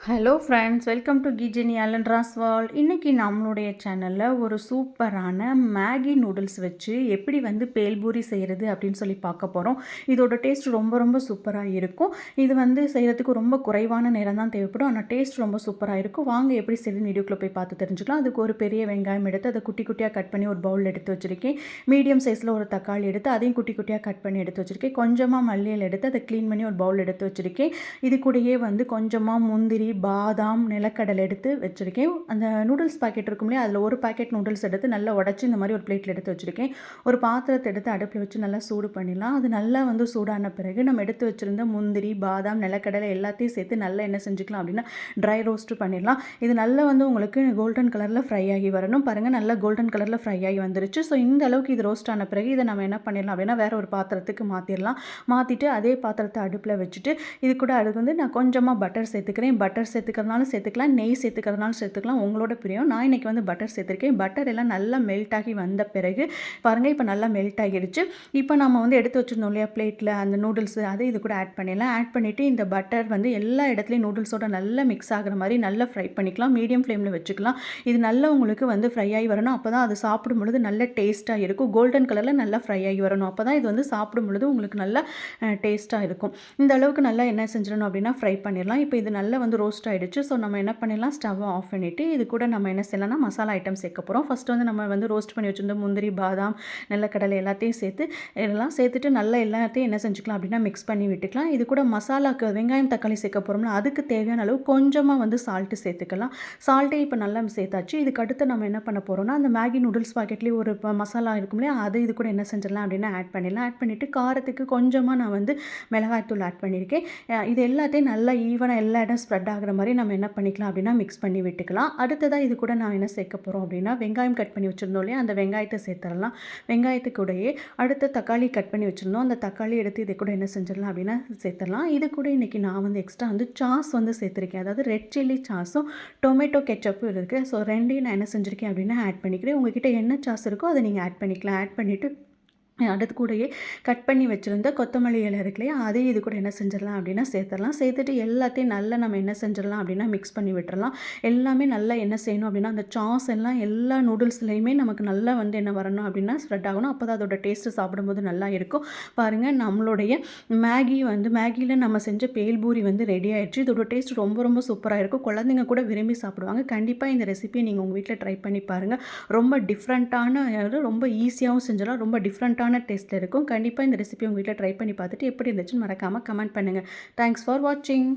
Hello friends, welcome to கிஜெனி அலன்ட்ராஸ் world. இன்றைக்கி நம்மளுடைய சேனலில் ஒரு சூப்பரான மேகி நூடுல்ஸ் வச்சு எப்படி பேல்பூரி செய்கிறது அப்படின்னு சொல்லி பார்க்க போகிறோம். இதோட டேஸ்ட் ரொம்ப ரொம்ப சூப்பராக இருக்கும். இது செய்கிறதுக்கு ரொம்ப குறைவான நேரம் தான் தேவைப்படும், ஆனால் டேஸ்ட் ரொம்ப சூப்பராக இருக்கும். வாங்க எப்படி செய்யுதுன்னு வீடியோக்குள்ளே போய் பார்த்து தெரிஞ்சுக்கலாம். அதுக்கு ஒரு பெரிய வெங்காயம் எடுத்து அதை குட்டி குட்டியாக கட் பண்ணி ஒரு பவுல் எடுத்து வச்சுருக்கேன். மீடியம் சைஸில் ஒரு தக்காளி எடுத்து அதையும் குட்டி குட்டியாக கட் பண்ணி எடுத்து வச்சுருக்கேன். கொஞ்சமாக மல்லியில் எடுத்து அதை க்ளீன் பண்ணி ஒரு பவுல் எடுத்து வச்சுருக்கேன். இது கூடயே கொஞ்சமாக முந்திரி, பாதாம், நிலக்கடலை எடுத்து வச்சுருக்கேன். அந்த நூடுல்ஸ் பாக்கெட் இருக்கும் இல்லையா, அதில் ஒரு பாக்கெட் நூடுல்ஸ் எடுத்து நல்லா உடச்சி இந்த மாதிரி ஒரு பிளேட்டில் எடுத்து வச்சுருக்கேன். ஒரு பாத்திரத்தை எடுத்து அடுப்பில் வச்சு நல்லா சூடு பண்ணிடலாம். அது நல்லா சூடான பிறகு நம்ம எடுத்து வச்சுருந்த முந்திரி, பாதாம், நிலக்கடலை எல்லாத்தையும் சேர்த்து நல்லா என்ன செஞ்சுக்கலாம் அப்படின்னா ட்ரை ரோஸ்ட்டு பண்ணிடலாம். இது நல்லா உங்களுக்கு கோல்டன் கலரில் ஃப்ரை ஆகி வரணும். பாருங்கள், நல்லா கோல்டன் கலரில் ஃப்ரை ஆகி வந்துருச்சு. ஸோ இந்த அளவுக்கு இது ரோஸ்ட் ஆன பிறகு இதை நம்ம என்ன பண்ணிடலாம் அப்படின்னா வேறு ஒரு பாத்திரத்துக்கு மாற்றிடலாம். மாற்றிட்டு அதே பாத்திரத்தை அடுப்பில் வச்சுட்டு இது கூட அதுக்கு நான் கொஞ்சமாக பட்டர் சேர்த்துக்கிறேன். பட்டர் சேர்த்துக்கிறதுனாலும் சேர்த்துக்கலாம், நெய் சேர்த்துக்கிறதுனாலும் சேர்த்துக்கலாம், உங்களோட பிரியம். நான் இன்றைக்கி பட்டர் சேர்த்துருக்கேன். பட்டர் எல்லாம் நல்லா மெல்ட் ஆகி வந்த பிறகு பாருங்கள், இப்போ நல்லா மெல்ட் ஆகிடுச்சு. இப்போ நம்ம எடுத்து வச்சுருந்தோம் இல்லையா பிளேட்டில் அந்த நூடுல்ஸ், அதை இது கூட ஆட் பண்ணிடலாம். ஆட் பண்ணிவிட்டு இந்த பட்டர் எல்லா இடத்துலையும் நூடுல்ஸோட நல்லா மிக்ஸ் ஆகிற மாதிரி நல்லா ஃப்ரை பண்ணிக்கலாம். மீடியம் ஃப்ளேமில் வச்சுக்கலாம். இது நல்லா உங்களுக்கு ஃப்ரை ஆகி வரணும். அப்போ தான் அது சாப்பிடும் பொழுது நல்ல டேஸ்ட்டாக இருக்கும். கோல்டன் கலரில் நல்லா ஃப்ரை ஆகி வரணும். அப்போ தான் இது சாப்பிடும் பொழுது உங்களுக்கு நல்லா டேஸ்ட்டாக இருக்கும். இந்த அளவுக்கு நல்லா என்ன செஞ்சிடணும் அப்படின்னா ஃப்ரை பண்ணிடலாம். இப்போ இது நல்லா ரோஸ்ட் ஆகிடுச்சு. ஸோ நம்ம என்ன பண்ணிடலாம், ஸ்டவ்வை ஆஃப் பண்ணிவிட்டு இது கூட நம்ம என்ன செய்யலாம்னா மசாலா ஐட்டம் சேர்க்க போகிறோம். ஃபஸ்ட்டு நம்ம ரோஸ்ட் பண்ணி வச்சுருந்த முந்திரி, பாதாம், நிலக்கடலை எல்லாத்தையும் இதெல்லாம் சேர்த்துட்டு நல்லா எல்லாத்தையும் என்ன செஞ்சுக்கலாம் அப்படின்னா மிக்ஸ் பண்ணி விட்டுக்கலாம். இது கூட மசாலாக்கு வெங்காயம், தக்காளி சேர்க்க போகிறோம்ல, அதுக்கு தேவையான அளவு கொஞ்சமாக சால்ட்டு சேர்த்துக்கலாம். சால்ட்டே இப்போ நல்லா சேர்த்தாச்சு. இதுக்கு அடுத்து நம்ம என்ன பண்ண போகிறோம்னா அந்த மேகி நூடுல்ஸ் பாக்கெட்லேயே ஒரு மசாலா இருக்கும் இல்லையா, அது இது கூட என்ன செஞ்சிடலாம் அப்படின்னா ஆட் பண்ணிடலாம். ஆட் பண்ணிவிட்டு காரத்துக்கு கொஞ்சமாக நான் மிளகாய்த்தூள் ஆட் பண்ணியிருக்கேன். இது எல்லாத்தையும் நல்லா ஈவனாக எல்லா இடம் ஸ்ப்ரெட் ஆகிற மாதிரி நம்ம என்ன பண்ணிக்கலாம் அப்படின்னா மிக்ஸ் பண்ணி விட்டுக்கலாம். அடுத்ததாக இது கூட நான் என்ன சேர்க்க போகிறோம் அப்படின்னா வெங்காயம் கட் பண்ணி வச்சுருந்தோம் இல்லையா, அந்த வெங்காயத்தை சேர்த்துடலாம். வெங்காயத்துக்கூடையே அடுத்த தக்காளி கட் பண்ணி வச்சுருந்தோம், அந்த தக்காளி எடுத்து இது கூட என்ன செஞ்சிடலாம் அப்படின்னா சேர்த்துடலாம். இது கூட இன்றைக்கி நான் எக்ஸ்ட்ரா சாஸ் சேர்த்துருக்கேன். அதாவது ரெட் சில்லி சாஸும் டொமேட்டோ கெச்சப்பும் இருக்குது. ஸோ ரெண்டையும் நான் என்ன செஞ்சுருக்கேன் அப்படின்னா ஆட் பண்ணிக்கிறேன். உங்கள்கிட்ட என்ன சாஸ் இருக்கோ அதை நீங்கள் ஆட் பண்ணிக்கலாம். ஆட் பண்ணிவிட்டு அடுத்து கூடயே கட் பண்ணி வச்சுருந்த கொத்தமல்லி இலை இருக்கு இல்லையா, அதையும் இது கூட என்ன செஞ்சிடலாம் அப்படின்னா சேர்த்துடலாம். சேர்த்துட்டு எல்லாத்தையும் நல்லா நம்ம என்ன செஞ்சிடலாம் அப்படின்னா மிக்ஸ் பண்ணி விட்டுறலாம். எல்லாமே நல்லா என்ன செய்யணும் அப்படின்னா அந்த சாஸ் எல்லாம் எல்லா நூடுல்ஸ்லையுமே நமக்கு நல்லா என்ன வரணும் அப்படின்னா ஸ்ப்ரெட் ஆகணும். அப்போ தான் அதோட டேஸ்ட்டு சாப்பிடும்போது நல்லா இருக்கும். பாருங்கள், நம்மளுடைய மேகியில் நம்ம செஞ்ச பேல்பூரி ரெடி ஆகிடுச்சு. இதோட டேஸ்ட் ரொம்ப ரொம்ப சூப்பராக இருக்கும். குழந்தைங்க கூட விரும்பி சாப்பிடுவாங்க. கண்டிப்பாக இந்த ரெசிபியை நீங்கள் உங்கள் வீட்டில் ட்ரை பண்ணி பாருங்கள். ரொம்ப டிஃப்ரெண்ட்டான, ரொம்ப ஈஸியாகவும் செஞ்சிடலாம், ரொம்ப டிஃப்ரெண்ட்டான டேஸ்ட்டில் இருக்கும். கண்டிப்பாக இந்த ரெசிபி உங்கள் வீட்டில் ட்ரை பண்ணி பார்த்துட்டு எப்படி இருந்துச்சுன்னு மறக்காமல் கமெண்ட் பண்ணுங்கள். தேங்க்ஸ் ஃபார் வாட்சிங்.